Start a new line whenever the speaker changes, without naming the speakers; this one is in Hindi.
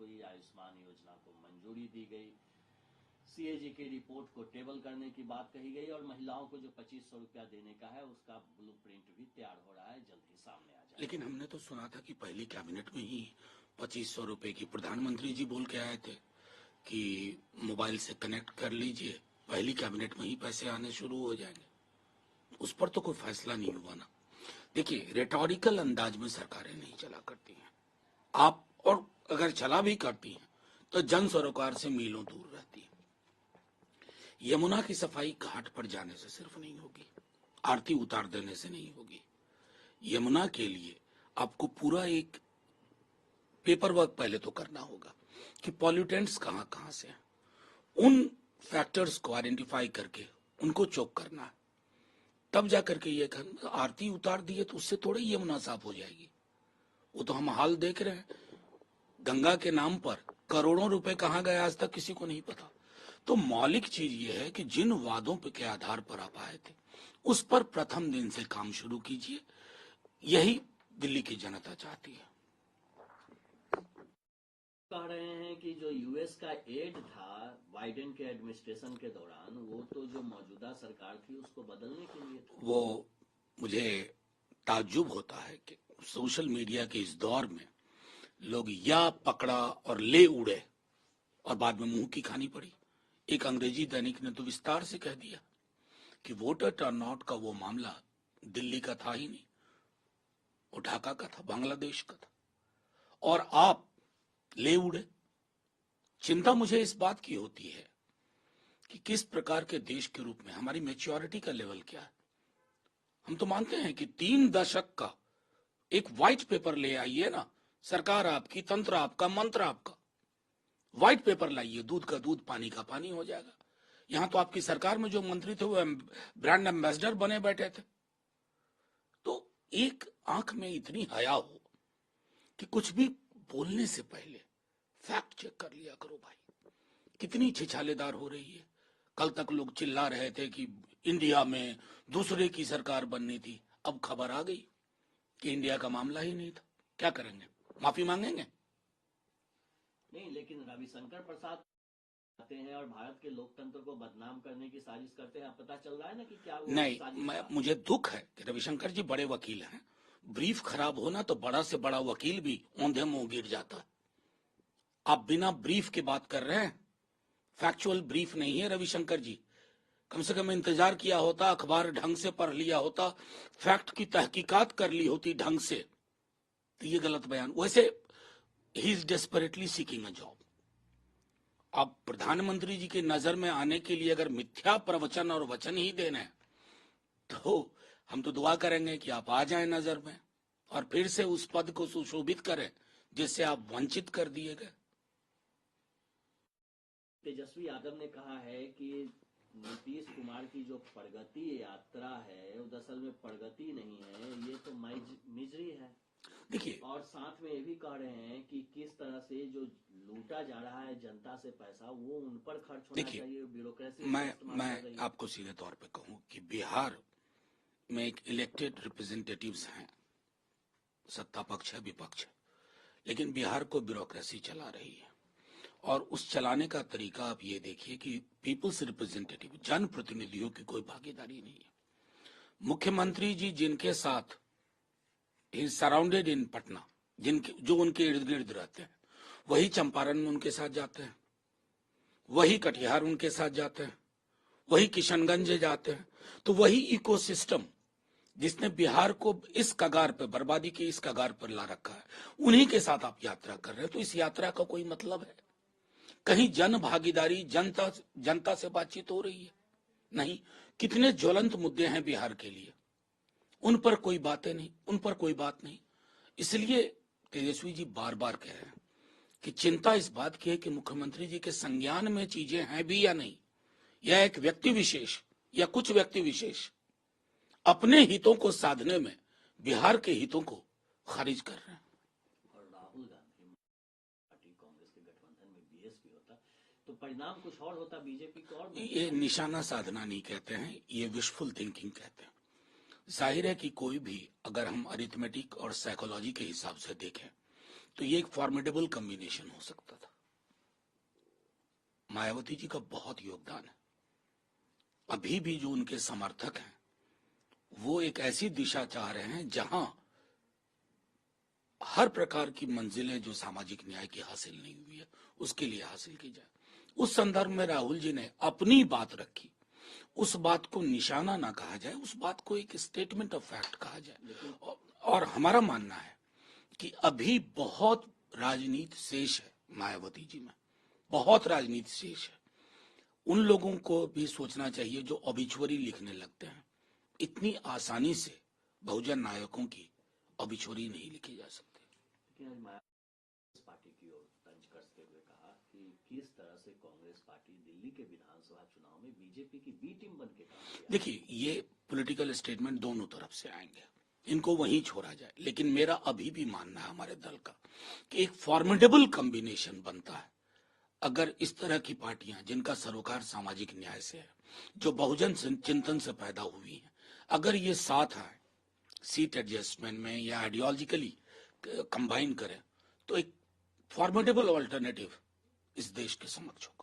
हुई, आयुष्मान योजना को मंजूरी दी गई, सीएजी की रिपोर्ट को टेबल करने की बात कही गई और महिलाओं को जो 2500 रुपया देने का है उसका ब्लूप्रिंट भी तैयार हो रहा है, जल्द ही सामने आ जाएगा।
लेकिन हमने तो सुना था कि पहली कैबिनेट में ही 2500 रुपए की प्रधानमंत्री जी बोल के आए थे कि मोबाइल से कनेक्ट कर लीजिए, पहली कैबिनेट में ही पैसे आने शुरू हो जाएंगे। उस पर तो कोई फैसला नहीं हुआ ना। देखिए, रेटोरिकल अंदाज में सरकारें नहीं चला करती हैं आप, और अगर चला भी करती हैं तो जन सरोकार से मीलों दूर रहती है। यमुना की सफाई घाट पर जाने से सिर्फ नहीं होगी, आरती उतार देने से नहीं होगी। यमुना के लिए आपको पूरा एक पेपर वर्क पहले तो करना होगा कि पॉल्यूटेंट्स कहाँ कहाँ से हैं, उन फैक्टर्स को आइडेंटिफाई करके उनको चोक करना है, तब जाकर के ये आरती उतार दिए तो उससे थोड़ी यमुना साफ हो जाएगी। वो तो हम हाल देख रहे हैं, गंगा के नाम पर करोड़ों रुपए कहाँ गए आज तक किसी को नहीं पता। तो मौलिक चीज ये है कि जिन वादों के आधार पर आप आए थे उस पर प्रथम दिन से काम शुरू कीजिए, यही दिल्ली की जनता चाहती है।
कह रहे हैं कि जो यूएस का एड था बाइडेन के एडमिनिस्ट्रेशन के दौरान, वो तो जो मौजूदा सरकार थी उसको बदलने के लिए था।
वो मुझे ताज्जुब होता है कि सोशल मीडिया के इस दौर में लोग या पकड़ा और ले उड़े और बाद में मुंह की खानी पड़ी। एक अंग्रेजी दैनिक ने तो विस्तार से कह दिया कि वोटर टर्नआउट का वो मामला दिल्ली का था ही नहीं, वो ढाका का था, बांग्लादेश का था, और आप ले उड़े। चिंता मुझे इस बात की होती है कि किस प्रकार के देश के रूप में हमारी मैच्योरिटी का लेवल क्या है। हम तो मानते हैं कि 3 दशक का एक व्हाइट पेपर ले आइए ना, सरकार आपकी, तंत्र आपका, मंत्र आपका, व्हाइट पेपर लाइए, दूध का दूध पानी का पानी हो जाएगा। यहां तो आपकी सरकार में जो मंत्री थे वो ब्रांड एम्बेसडर बने बैठे थे। तो एक आंख में इतनी हया हो कि कुछ भी बोलने से पहले फैक्ट चेक कर लिया करो भाई। कितनी छिछालेदार हो रही है। कल तक लोग चिल्ला रहे थे कि इंडिया में दूसरे की सरकार बननी थी, अब खबर आ गई कि इंडिया का मामला ही नहीं था। क्या करेंगे, माफी मांगेंगे?
नहीं, लेकिन रविशंकर प्रसाद आते हैं और भारत के लोकतंत्र को बदनाम करने की साजिश करते हैं। पता चल रहा है ना कि क्या वो
नहीं, मुझे दुख है कि रविशंकर जी बड़े वकील हैं, ब्रीफ खराब होना तो बड़ा से बड़ा वकील भी औंधे मुंह गिर जाता है। आप बिना ब्रीफ के बात कर रहे हैं, फैक्चुअल ब्रीफ नहीं है रविशंकर जी। कम से कम इंतजार किया होता, अखबार ढंग से पढ़ लिया होता, फैक्ट की तहकीकात कर ली होती ढंग से, तो ये गलत बयान। वैसे he is desperately seeking a job. अब प्रधानमंत्री जी की नजर में आने के लिए अगर मिथ्या प्रवचन और वचन ही देने हैं तो हम तो दुआ करेंगे कि आप आ जाएं नजर में और फिर से उस पद को सुशोभित करें जिससे आप वंचित कर दिए गए।
तेजस्वी यादव ने कहा है कि नीतीश कुमार की जो प्रगति यात्रा है वो दरअसल में प्रगति नहीं है, ये तो मिजरी है।
देखिए,
और साथ में ये भी कह रहे हैं कि किस तरह से जो लूटा जा रहा है जनता से पैसा वो उन पर खर्च होना चाहिए, ब्यूरोक्रेसी।
मैं आपको सीधे तौर पे कहूं कि बिहार में एक इलेक्टेड रिप्रेजेंटेटिव्स हैं, सत्ता पक्ष है, विपक्ष है, लेकिन बिहार को ब्यूरोक्रेसी चला रही है। और उस चलाने का तरीका आप ये देखिए कि पीपल्स रिप्रेजेंटेटिव, जन प्रतिनिधियों की कोई भागीदारी नहीं है। मुख्यमंत्री जी जिनके साथ सराउंडेड इन पटना, जिनके जो उनके इर्द गिर्द रहते हैं, वही चंपारण में उनके साथ जाते हैं, वही कटिहार उनके साथ जाते हैं, वही किशनगंज जाते हैं। तो वही इकोसिस्टम जिसने बिहार को इस कगार पर, बर्बादी के इस कगार पर ला रखा है, उन्हीं के साथ आप यात्रा कर रहे हैं। तो इस यात्रा का कोई मतलब है? कहीं जन भागीदारी, जनता से बातचीत हो रही है? नहीं। कितने ज्वलंत मुद्दे हैं बिहार के लिए, उन पर कोई बातें नहीं, उन पर कोई बात नहीं। इसलिए तेजस्वी जी बार बार कह रहे हैं कि चिंता इस बात की है कि मुख्यमंत्री जी के संज्ञान में चीजें हैं भी या नहीं, या एक व्यक्ति विशेष या कुछ व्यक्ति विशेष अपने हितों को साधने में बिहार के हितों को खारिज कर रहे हैं।
और राहुल गांधी पार्टी कांग्रेस के गठबंधन में बीएसपी होता तो परिणाम कुछ और होता, बीजेपी को और।
ये निशाना साधना नहीं कहते हैं, ये विशफुल थिंकिंग कहते हैं। जाहिर है कि कोई भी, अगर हम अरिथमेटिक और साइकोलॉजी के हिसाब से देखें तो ये एक फॉर्मिडेबल कॉम्बिनेशन हो सकता था। मायावती जी का बहुत योगदान है। अभी भी जो उनके समर्थक हैं वो एक ऐसी दिशा चाह रहे हैं जहां हर प्रकार की मंजिलें जो सामाजिक न्याय की हासिल नहीं हुई है उसके लिए हासिल की जाए। उस संदर्भ में राहुल जी ने अपनी बात रखी। उस बात को निशाना ना कहा जाए, उस बात को एक स्टेटमेंट ऑफ फैक्ट कहा जाए। और हमारा मानना है कि अभी बहुत राजनीति शेष है मायावती जी में, बहुत राजनीति शेष है। उन लोगों को भी सोचना चाहिए जो ऑबिचुअरी लिखने लगते हैं। इतनी आसानी से बहुजन नायकों की ऑबिचुअरी नहीं लिखी जा सकती।
कांग्रेस पार्टी की ओर तंज कसते हुए कहा कि किस तरह से कांग्रेस पार्टी दिल्ली के विधानसभा चुनाव में बीजेपी की बी टीम बन के काम किया।
देखिए, ये पॉलिटिकल स्टेटमेंट दोनों तरफ से आएंगे, इनको वहीं छोड़ा जाए। लेकिन मेरा अभी भी मानना है हमारे दल का कि एक फॉर्मिडेबल कॉम्बिनेशन बनता है अगर इस तरह की पार्टियां जिनका सरोकार सामाजिक न्याय से है, जो बहुजन चिंतन से पैदा हुई हैं, अगर ये साथ आए सीट एडजस्टमेंट में या आइडियोलॉजिकली कंबाइन करें तो एक फॉर्मिडेबल ऑल्टरनेटिव इस देश के समक्ष हो।